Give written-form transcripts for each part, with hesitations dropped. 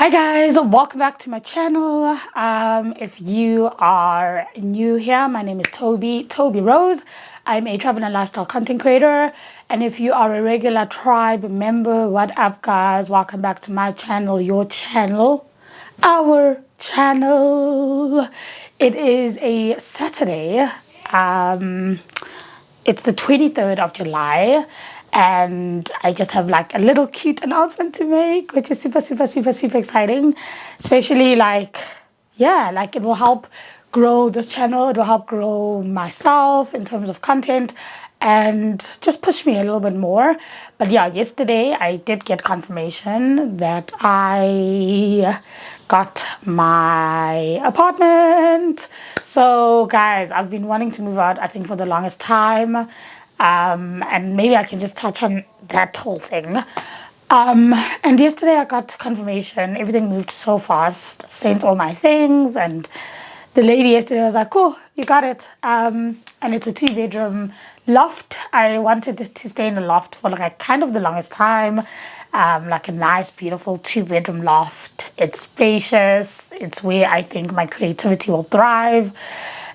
Hi guys, welcome back to my channel. If you are new here, my name is Thobi Rose. I'm a travel and lifestyle content creator. And if you are a regular tribe member, what up guys? Welcome back to my channel, your channel, our channel. It is a Saturday. It's the 23rd of July, and I just have like a little cute announcement to make, which is super exciting. Especially like it will help grow this channel, it will help grow myself in terms of content and just push me a little bit more. But yeah, yesterday I did get confirmation that I got my apartment. So guys, I've been wanting to move out, I think, for the longest time. And maybe I can just touch on that whole thing. And yesterday I got confirmation. Everything moved so fast. Sent all my things, and the lady yesterday was like, "Cool, you got it." And it's a 2-bedroom loft. I wanted to stay in a loft for like kind of the longest time. Like a nice, beautiful 2-bedroom loft. It's spacious. It's where I think my creativity will thrive.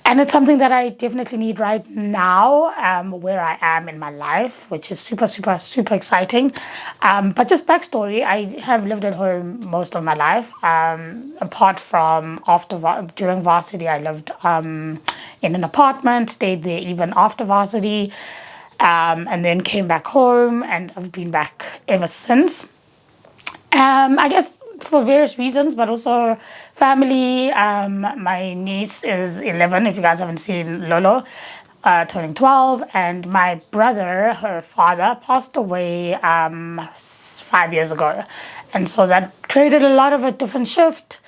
And it's something that I definitely need right now, where I am in my life, which is super exciting. But just backstory, I have lived at home most of my life. Apart from during varsity, I lived in an apartment, stayed there even after varsity, and then came back home, and I've been back ever since. I guess for various reasons, but also family. My niece is 11, if you guys haven't seen Lolo, turning 12. And my brother, her father, passed away 5 years ago. And so that created a lot of a different shift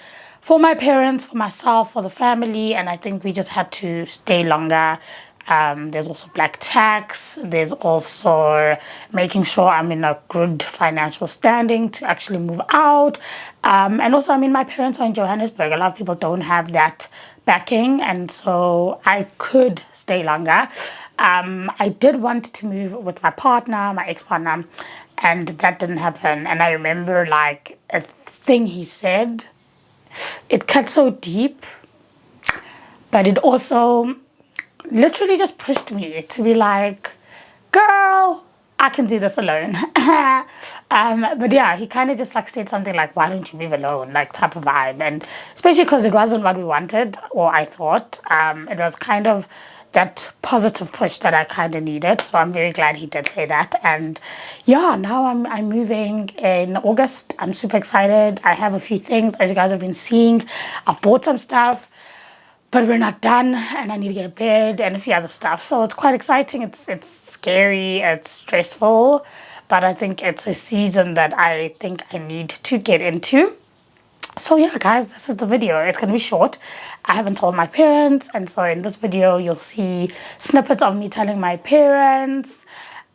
for my parents, for myself, for the family. And I think we just had to stay longer. There's also black tax. There's also making sure I'm in a good financial standing to actually move out. And also, I mean, my parents are in Johannesburg. A lot of people don't have that backing, and so I could stay longer. I did want to move with my partner, my ex-partner, and that didn't happen. And I remember like a thing he said, it cut so deep, but it also literally just pushed me to be like, girl, I can do this alone. But yeah, he kind of just like said something like, why don't you move alone, like type of vibe. And especially because it wasn't what we wanted, or I thought. It was kind of that positive push that I kind of needed. So I'm very glad he did say that. And yeah, now I'm moving in August. I'm super excited. I have a few things, as you guys have been seeing. I've bought some stuff, but we're not done, and I need to get a bed and a few other stuff. So it's quite exciting. It's scary, it's stressful, but I think it's a season that I think I need to get into. So yeah, guys, this is the video. It's gonna be short. I haven't told my parents, and so in this video you'll see snippets of me telling my parents,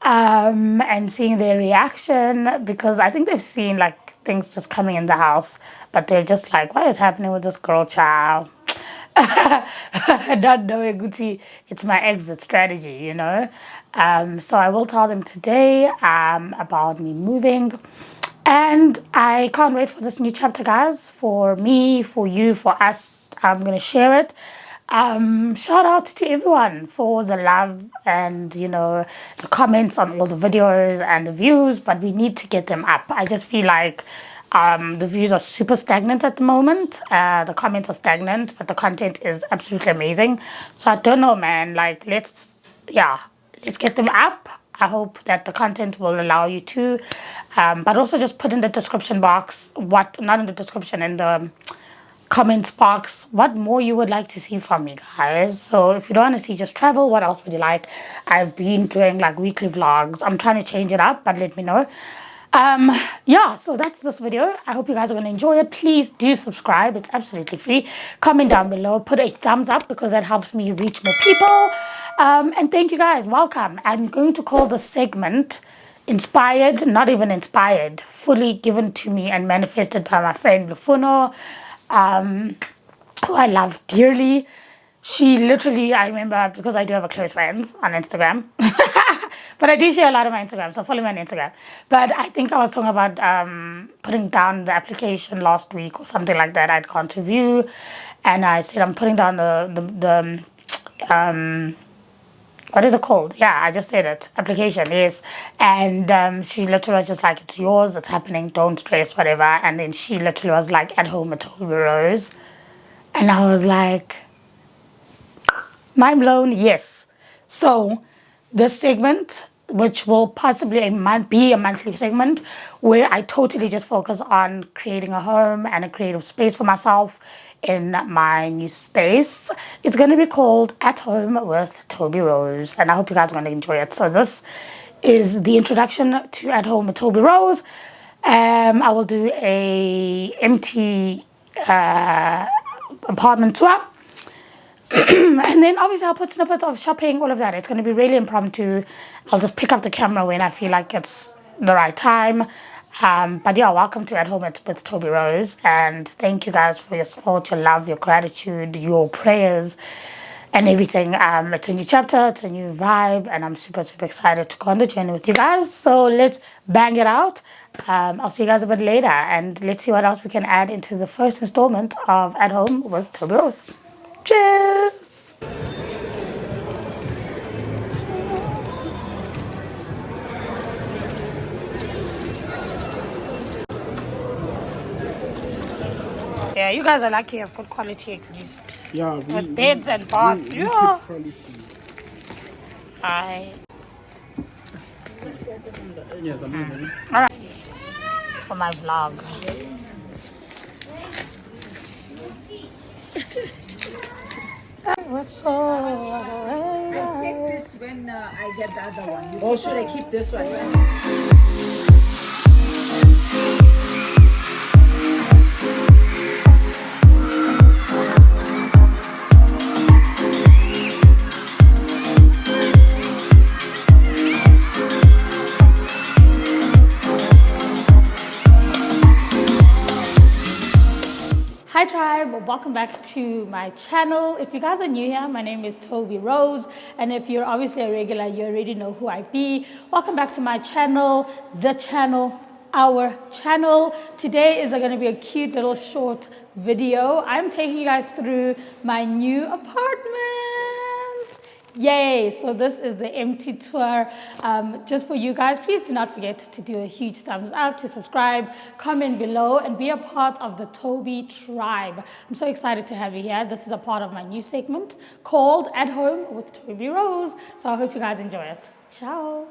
and seeing their reaction, because I think they've seen like things just coming in the house, but they're just like, what is happening with this girl child? Not knowing Gucci, it's my exit strategy, you know. So I will tell them today about me moving. And I can't wait for this new chapter, guys. For me, for you, for us. I'm going to share it. Shout out to everyone for the love and, you know, the comments on all the videos and the views, but we need to get them up. I just feel like the views are super stagnant at the moment. The comments are stagnant, but the content is absolutely amazing. So I don't know, man. Like, let's get them up. I hope that the content will allow you to. But also just put in the description box, not in the description, in the comments box, what more you would like to see from me, guys. So if you don't want to see just travel, what else would you like? I've been doing like weekly vlogs. I'm trying to change it up, but let me know. Yeah, so that's this video. I hope you guys are going to enjoy it. Please do subscribe. It's absolutely free. Comment down below. Put a thumbs up, because that helps me reach more people. And thank you guys. Welcome. I'm going to call this segment Inspired, Not Even Inspired, fully given to me and manifested by my friend Lufuno, who I love dearly. She literally, I remember, because I do have a close friends on Instagram, But I do share a lot on my Instagram, so follow me on Instagram. But I think I was talking about putting down the application last week or something like that. I'd gone to view, and I said I'm putting down the what is it called? Yeah, I just said it. Application, yes. And she literally was just like, it's yours, it's happening, don't stress, whatever. And then she literally was like, at home at Thobi Rose. And I was like, mind blown, yes. So this segment, which will possibly be a monthly segment, where I totally just focus on creating a home and a creative space for myself in my new space. It's going to be called At Home with Thobi Rose, and I hope you guys are going to enjoy it. So this is the introduction to At Home with Thobi Rose. I will do a empty apartment tour. And then obviously I'll put snippets of shopping, all of that. It's going to be really impromptu. I'll just pick up the camera when I feel like it's the right time. But yeah, welcome to At Home with Thobi Rose. And thank you guys for your support, your love, your gratitude, your prayers, and everything. It's a new chapter, it's a new vibe, and I'm super, super excited to go on the journey with you guys. So let's bang it out. I'll see you guys a bit later, and let's see what else we can add into the first installment of At Home with Thobi Rose. Cheers! Yeah, you guys are lucky you have good quality at least. Yeah, with beds and baths. Yeah. Hi. Yes, I'm ready. Alright. For my vlog. I take this when I get the other one. Or should I keep this one? Hi tribe, welcome back to my channel. If you guys are new here, my name is Thobi Rose, and if you're obviously a regular, you already know who I be. Welcome back to my channel, the channel, our channel. Today is going to be a cute little short video. I'm taking you guys through my new apartment. Yay! So this is the empty tour just for you guys. Please do not forget to do a huge thumbs up, to subscribe, comment below, and be a part of the Thobi tribe. I'm so excited to have you here. This is a part of my new segment called At Home with Thobi Rose. So I hope you guys enjoy it. Ciao!